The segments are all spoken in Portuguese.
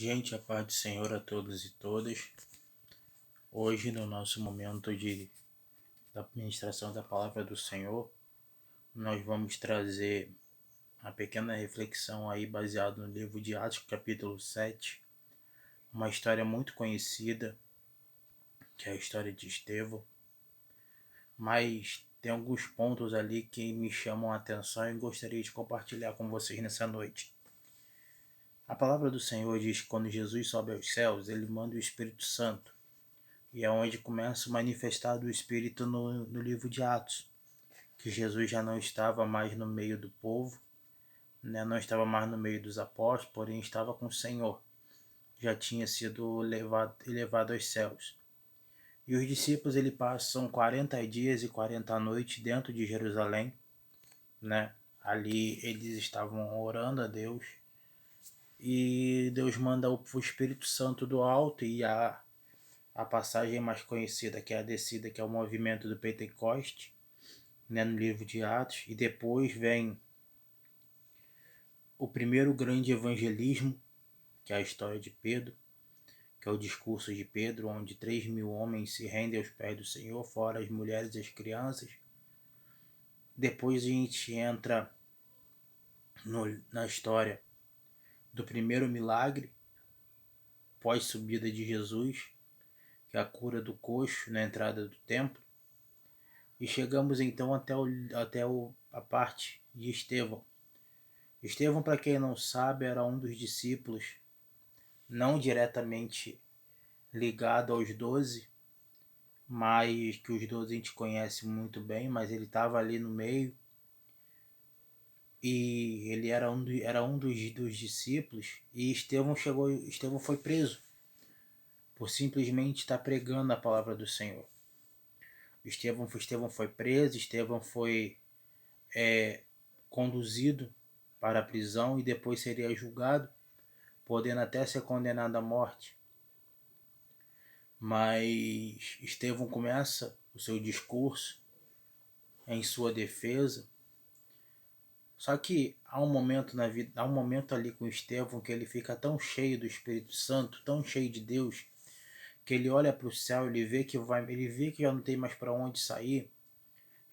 Gente, a paz do Senhor a todos e todas. Hoje, no nosso momento da ministração da palavra do Senhor, nós vamos trazer uma pequena reflexão aí baseada no livro de Atos, capítulo 7, uma história muito conhecida, que é a história de Estevão, mas tem alguns pontos ali que me chamam a atenção e gostaria de compartilhar com vocês nessa noite. A palavra do Senhor diz que quando Jesus sobe aos céus, ele manda o Espírito Santo. E é onde começa o manifestar do Espírito no livro de Atos, que Jesus já não estava mais no meio do povo, né? Não estava mais no meio dos apóstolos, porém estava com o Senhor. Já tinha sido elevado aos céus. E os discípulos passam 40 dias e 40 noites dentro de Jerusalém, né? Ali eles estavam orando a Deus e Deus manda o Espírito Santo do alto e a passagem mais conhecida, que é a descida, que é o movimento do Pentecoste, né, no livro de Atos, e depois vem o primeiro grande evangelismo, que é a história de Pedro, que é o discurso de Pedro, onde 3.000 homens se rendem aos pés do Senhor, fora as mulheres e as crianças. Depois a gente entra na história do primeiro milagre, pós-subida de Jesus, que é a cura do coxo na entrada do templo. E chegamos então até a parte de Estevão. Estevão, para quem não sabe, era um dos discípulos, não diretamente ligado aos 12, mas que os 12 a gente conhece muito bem, mas ele estava ali no meio. E ele era um dos discípulos, e Estevão foi preso por simplesmente estar pregando a palavra do Senhor. Estevão foi preso, Estevão foi conduzido para a prisão e depois seria julgado, podendo até ser condenado à morte. Mas Estevão começa o seu discurso em sua defesa. Só que há um momento ali com Estevão que ele fica tão cheio do Espírito Santo, tão cheio de Deus, que ele olha para o céu, ele vê que já não tem mais para onde sair,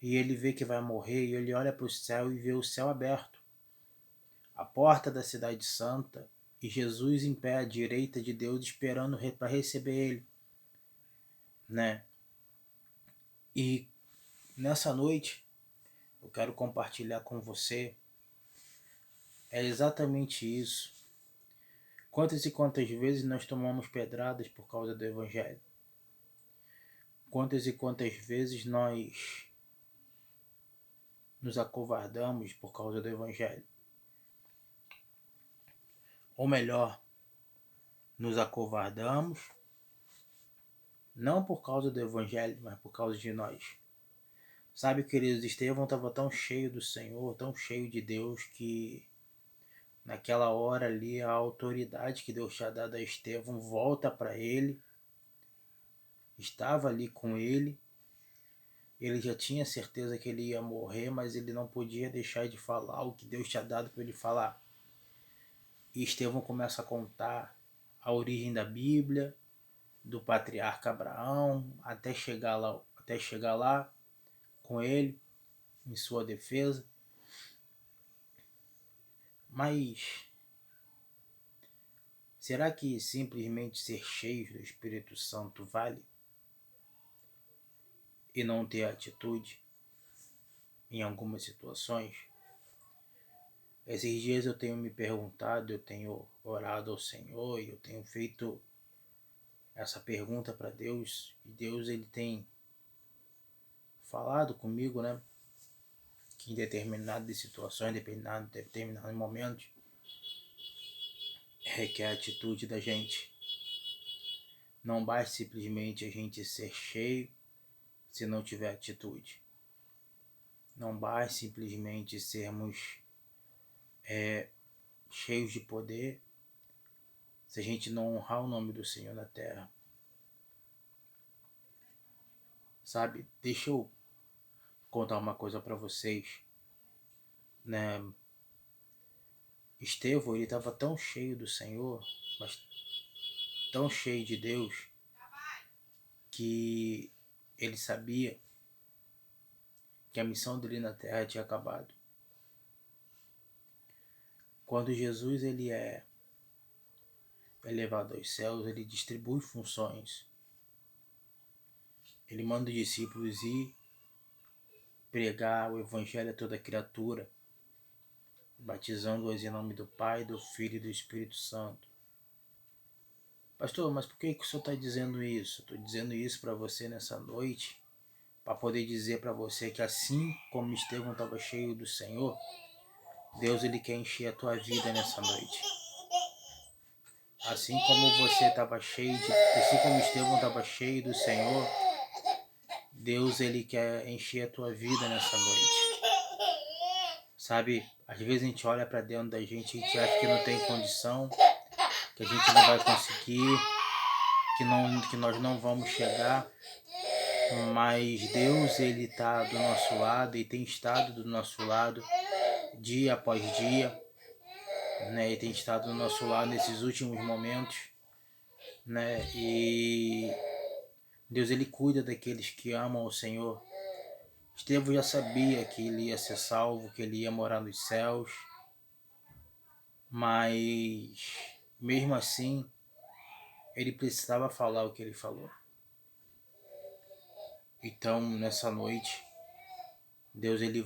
e ele vê que vai morrer, e ele olha para o céu e vê o céu aberto, a porta da cidade santa, e Jesus em pé à direita de Deus esperando para receber ele, né? E nessa noite eu quero compartilhar com você exatamente isso. Quantas e quantas vezes nós tomamos pedradas por causa do Evangelho? Quantas e quantas vezes nós nos acovardamos por causa do Evangelho? Ou melhor, nos acovardamos não por causa do Evangelho, mas por causa de nós. Sabe, queridos, Estevão estava tão cheio do Senhor, tão cheio de Deus, que naquela hora ali a autoridade que Deus tinha dado a Estevão volta para ele, estava ali com ele. Ele já tinha certeza que ele ia morrer, mas ele não podia deixar de falar o que Deus tinha dado para ele falar. E Estevão começa a contar a origem da Bíblia, do patriarca Abraão, até chegar lá com ele, em sua defesa. Mas será que simplesmente ser cheio do Espírito Santo vale? E não ter atitude em algumas situações? Esses dias eu tenho me perguntado, eu tenho orado ao Senhor e eu tenho feito essa pergunta para Deus, e Deus ele tem falado comigo, né? Que em determinadas situações, determinados momentos, requer a atitude da gente. Não basta simplesmente a gente ser cheio se não tiver atitude. Não basta simplesmente sermos cheios de poder se a gente não honrar o nome do Senhor na terra. Sabe, deixa eu contar uma coisa para vocês, né? Estevão, ele estava tão cheio do Senhor, mas tão cheio de Deus que ele sabia que a missão dele na terra tinha acabado. Quando Jesus ele é elevado aos céus, ele distribui funções. Ele manda os discípulos ir pregar o evangelho a toda criatura, batizando-os em nome do Pai, do Filho e do Espírito Santo. Pastor, mas por que o senhor está dizendo isso? Estou dizendo isso para você nessa noite, para poder dizer para você que assim como Estevão estava cheio do Senhor, Deus ele quer encher a tua vida nessa noite. Assim como você estava cheio assim como Estevão estava cheio do Senhor, Deus ele quer encher a tua vida nessa noite. Sabe, às vezes a gente olha para dentro da gente e a gente acha que não tem condição, que a gente não vai conseguir, que nós não vamos chegar, mas Deus ele está do nosso lado e tem estado do nosso lado dia após dia, né? E tem estado do nosso lado nesses últimos momentos, né? E Deus ele cuida daqueles que amam o Senhor. Estevão já sabia que ele ia ser salvo, que ele ia morar nos céus, mas mesmo assim ele precisava falar o que ele falou. Então nessa noite Deus ele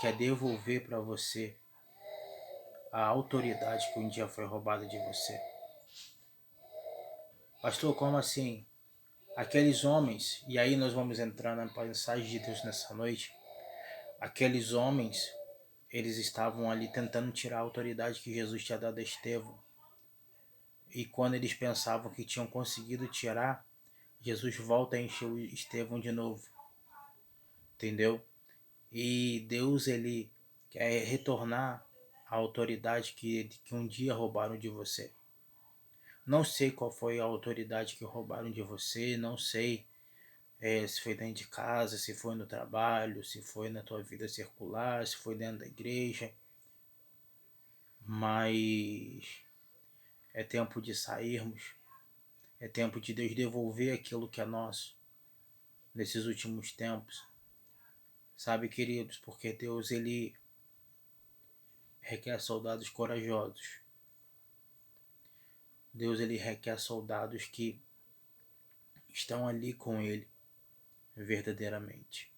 quer devolver para você a autoridade que um dia foi roubada de você. Pastor, como assim? Aqueles homens, e aí nós vamos entrar na mensagem de Deus nessa noite, aqueles homens, eles estavam ali tentando tirar a autoridade que Jesus tinha dado a Estevão. E quando eles pensavam que tinham conseguido tirar, Jesus volta a encher o Estevão de novo. Entendeu? E Deus, ele quer retornar a autoridade que um dia roubaram de você. Não sei qual foi a autoridade que roubaram de você, não sei se foi dentro de casa, se foi no trabalho, se foi na tua vida circular, se foi dentro da igreja. Mas é tempo de sairmos, é tempo de Deus devolver aquilo que é nosso nesses últimos tempos. Sabe, queridos, porque Deus ele requer soldados corajosos. Deus ele requer soldados que estão ali com ele verdadeiramente.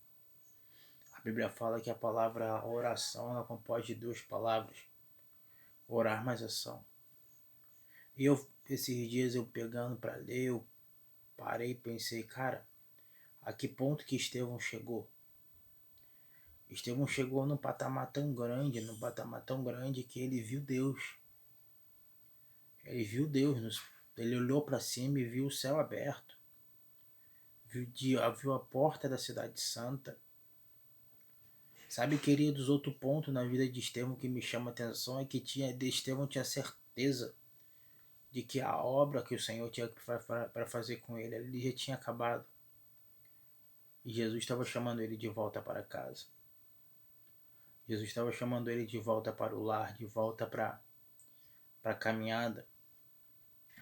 A Bíblia fala que a palavra oração ela compõe de duas palavras: orar mais ação. E esses dias eu pegando para ler, eu parei e pensei, cara, a que ponto que Estevão chegou? Estevão chegou num patamar tão grande que ele viu Deus. Ele viu Deus, ele olhou para cima e viu o céu aberto. Viu a porta da cidade santa. Sabe, queridos, outro ponto na vida de Estevão que me chama a atenção é que Estevão tinha certeza de que a obra que o Senhor tinha para fazer com ele já tinha acabado. E Jesus estava chamando ele de volta para casa. Jesus estava chamando ele de volta para o lar, de volta para a caminhada.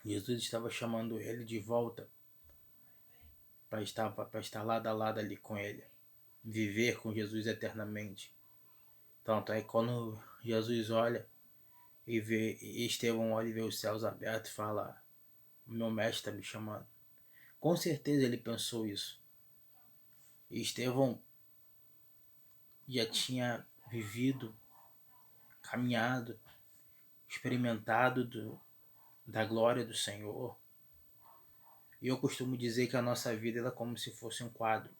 Jesus estava chamando ele de volta para estar lado a lado ali com ele. Viver com Jesus eternamente. Tanto é quando Jesus olha e vê, Estevão olha e vê os céus abertos e fala: meu mestre está me chamando. Com certeza ele pensou isso. E Estevão já tinha vivido, caminhado, experimentado da glória do Senhor. E eu costumo dizer que a nossa vida ela é como se fosse um quadro.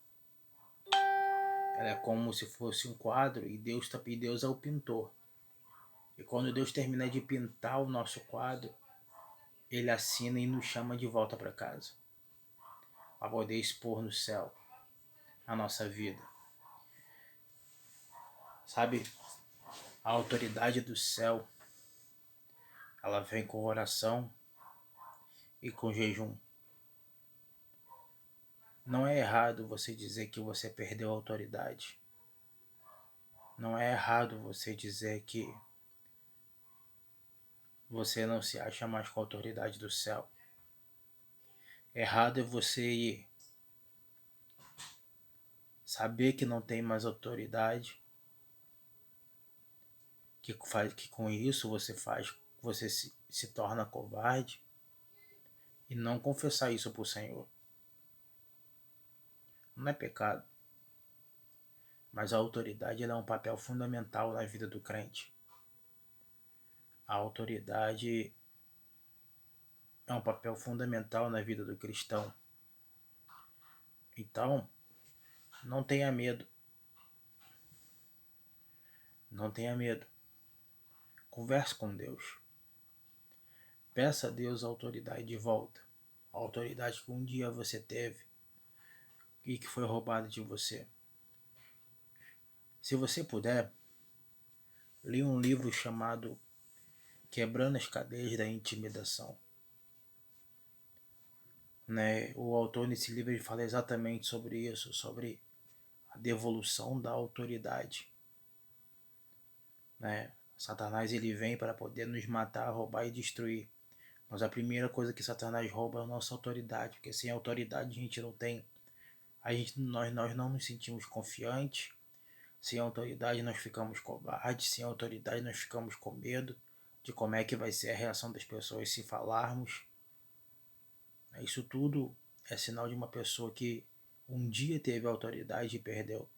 Ela é como se fosse um quadro e Deus é o pintor. E quando Deus termina de pintar o nosso quadro, Ele assina e nos chama de volta para casa, para poder expor no céu a nossa vida. Sabe, a autoridade do céu, ela vem com oração e com jejum. Não é errado você dizer que você perdeu a autoridade. Não é errado você dizer que você não se acha mais com a autoridade do céu. Errado é você saber que não tem mais autoridade, que com isso você se torna covarde e não confessar isso para o Senhor. Não é pecado, mas a autoridade ela é um papel fundamental na vida do crente. A autoridade é um papel fundamental na vida do cristão. Então, não tenha medo. Não tenha medo. Converse com Deus. Peça a Deus a autoridade de volta. A autoridade que um dia você teve e que foi roubada de você. Se você puder, leia um livro chamado Quebrando as Cadeias da Intimidação. O autor nesse livro ele fala exatamente sobre isso, sobre a devolução da autoridade. Satanás ele vem para poder nos matar, roubar e destruir. Mas a primeira coisa que Satanás rouba é a nossa autoridade, porque sem autoridade a gente não tem. Nós não nos sentimos confiantes, sem autoridade nós ficamos covardes, sem autoridade nós ficamos com medo de como é que vai ser a reação das pessoas se falarmos. Isso tudo é sinal de uma pessoa que um dia teve autoridade e perdeu.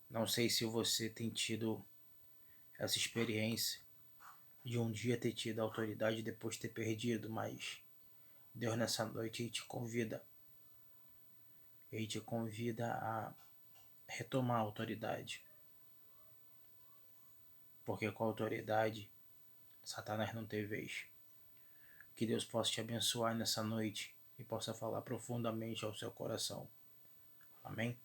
Não sei se você tem tido essa experiência de um dia ter tido autoridade e depois ter perdido, mas Deus nessa noite ele te convida a retomar a autoridade. Porque com a autoridade, Satanás não tem vez. Que Deus possa te abençoar nessa noite e possa falar profundamente ao seu coração. Amém?